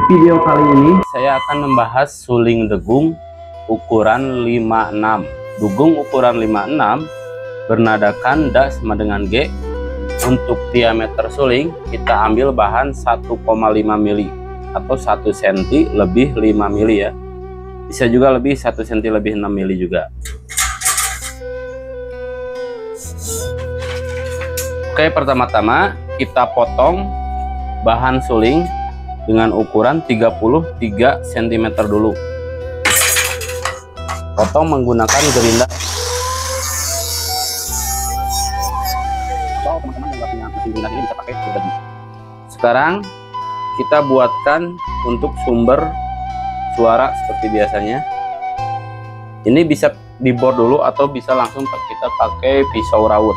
video kali ini saya akan membahas suling degung ukuran 56. Degung ukuran 56 bernadakan Da sama dengan G. Untuk diameter suling kita ambil bahan 1,5 mili atau 1 cm lebih 5 mili ya. Bisa juga lebih 1 cm lebih 6 mili juga. Oke, pertama-tama kita potong bahan suling dengan ukuran 33 cm dulu. Potong menggunakan gerinda. Atau teman-teman yang nggak punya mesin gerinda ini bisa pakai gergaji. Sekarang kita buatkan untuk sumber suara seperti biasanya. Ini bisa dibor dulu atau bisa langsung kita pakai pisau rawut.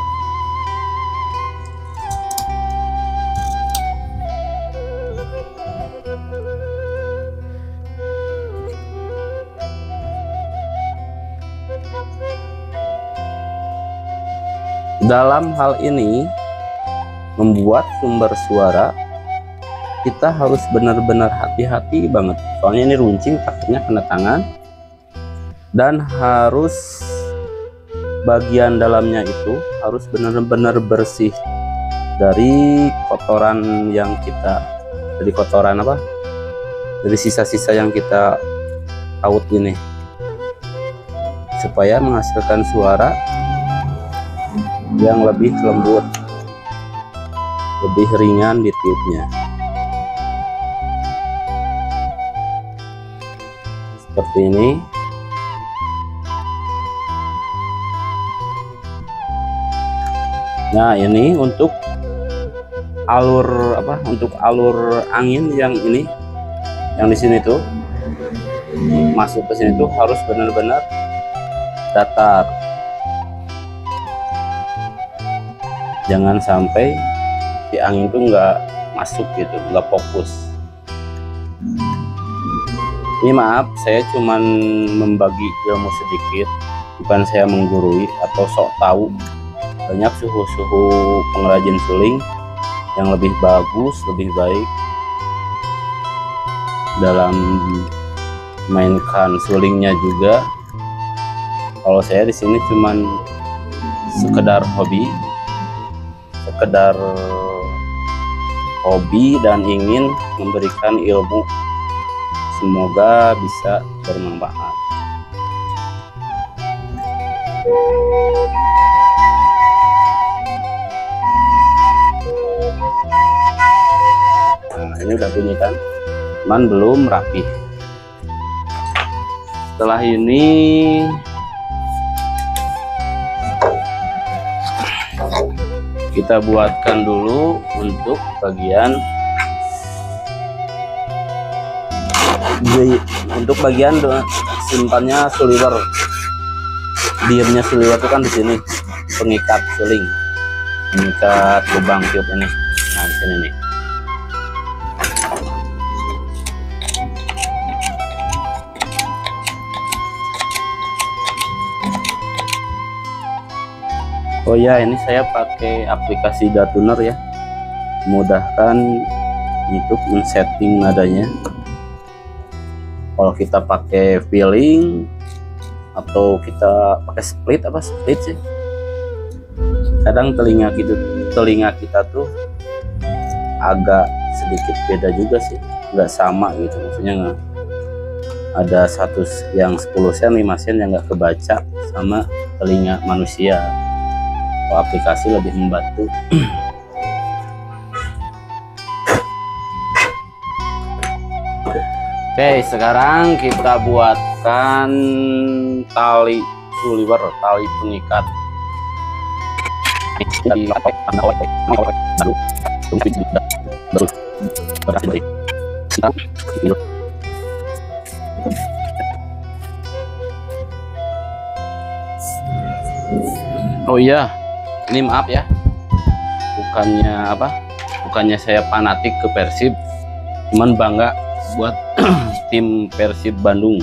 Dalam hal ini membuat sumber suara kita harus benar-benar hati-hati banget, soalnya ini runcing, takutnya kena tangan, dan harus bagian dalamnya itu harus benar-benar bersih dari kotoran yang kita, dari kotoran apa, dari sisa-sisa yang kita taut ini, supaya menghasilkan suara yang lebih lembut, lebih ringan di tiupnya. Seperti ini. Nah, ini untuk alur apa? Untuk alur angin yang ini, yang di sini tuh masuk ke sini tuh harus benar-benar datar. Jangan sampai si angin tuh nggak masuk gitu, nggak fokus. Ini maaf, saya cuman membagi ilmu sedikit, bukan saya menggurui atau sok tahu. Banyak suhu-suhu pengrajin suling yang lebih bagus, lebih baik dalam mainkan sulingnya juga. Kalau saya di sini cuman sekedar hobi dan ingin memberikan ilmu, semoga bisa bermanfaat. Nah, ini udah bunyi kan, cuman belum rapi. Setelah ini kita buatkan dulu untuk bagian simpannya suliwer. Diemnya suliwer itu kan di sini, pengikat suling, pengikat lubang tiup ini. Nah, di sini nih. Oh ya, ini saya pakai aplikasi DaTuner ya, memudahkan untuk men-setting nadanya. Kalau kita pakai feeling atau kita pakai split sih, kadang telinga kita tuh agak sedikit beda juga sih, nggak sama gitu, maksudnya nggak ada satu yang 10 sen 5 sen yang nggak kebaca sama telinga manusia. Aplikasi lebih membantu. Oke, sekarang kita buatkan tali suliwer, tali pengikat. Oh iya, ini maaf ya, bukannya saya fanatik ke Persib, cuman bangga buat tim Persib Bandung.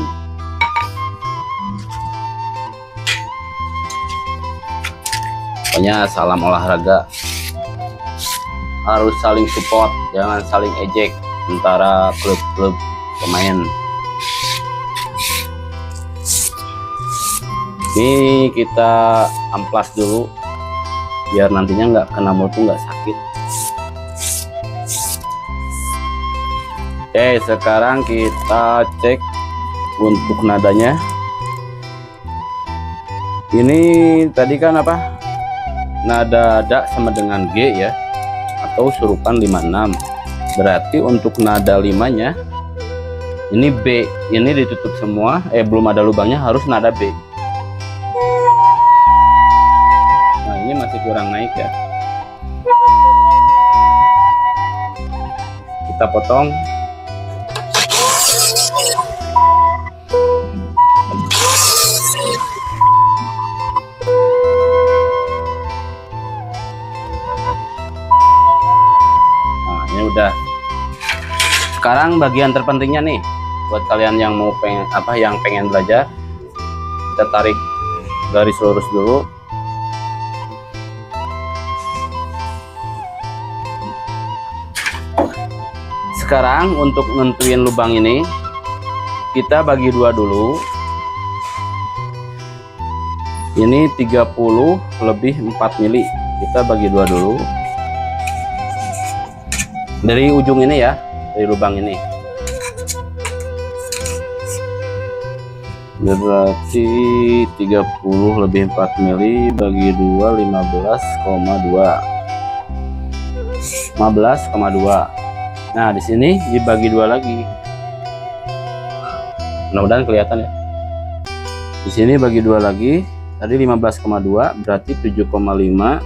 Pokoknya salam olahraga, harus saling support, jangan saling ejek. antara klub-klub pemain. Ini kita amplas dulu biar nantinya nggak kena mutu, nggak sakit. Oke, sekarang kita cek untuk nadanya. Ini tadi kan apa, nada da sama dengan G ya, atau surupan 56. Berarti untuk nada 5-nya ini B, ini ditutup semua, belum ada lubangnya, harus nada B. Nah, ini masih kurang naik ya, kita potong. Nah, ini udah. Sekarang bagian terpentingnya nih, buat kalian yang mau pengen belajar, kita tarik garis lurus dulu. Sekarang untuk nentuin lubang ini, kita bagi dua dulu. Ini 30 lebih 4 mili, kita bagi dua dulu. Dari ujung ini ya, dari lubang ini. Berarti 30 lebih 4 mili bagi 2, 15,2. 15,2. Nah, di sini dibagi dua lagi. Mudah-mudahan kelihatan ya. Di sini bagi dua lagi. Tadi 15,2 berarti 7,5,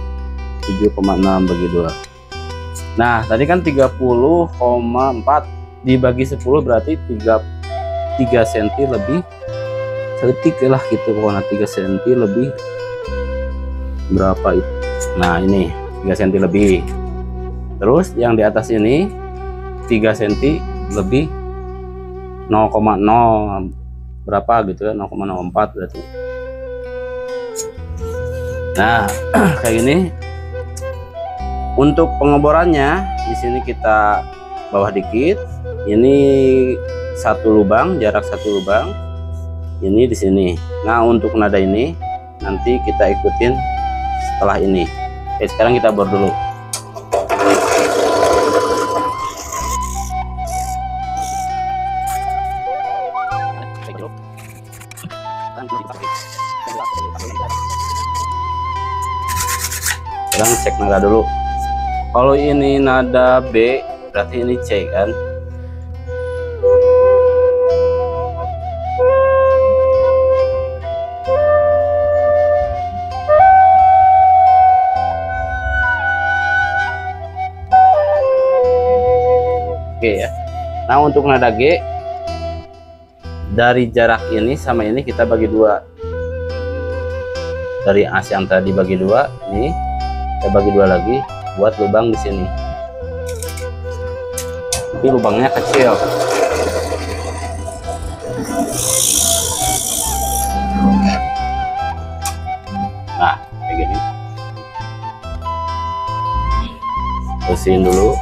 7,6 bagi 2. Nah, tadi kan 30,4 dibagi 10 berarti 3 cm lebih sedikit lah gitu, pokoknya 3 cm lebih berapa itu. Nah, ini 3 cm lebih. Terus yang di atas ini 3 cm lebih 0,0 berapa gitu ya, 0,04 berarti. Nah, kayak gini. Untuk pengeborannya di sini kita bawah dikit. Ini satu lubang, jarak satu lubang. Ini di sini. Nah, untuk nada ini nanti kita ikutin setelah ini. Oke, sekarang kita bor dulu. Sekarang cek nada dulu. Kalau ini nada B, berarti ini C kan. Oke ya. Nah, untuk nada G, dari jarak ini sama ini kita bagi dua. Dari as yang tadi bagi dua, ini kita bagi dua lagi buat lubang di sini. Tapi lubangnya kecil. Nah, kayak gini. Bersihin dulu.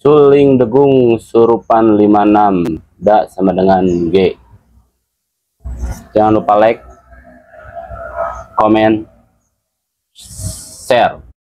Suling degung surupan 56 da sama dengan G. Jangan lupa like, komen, share.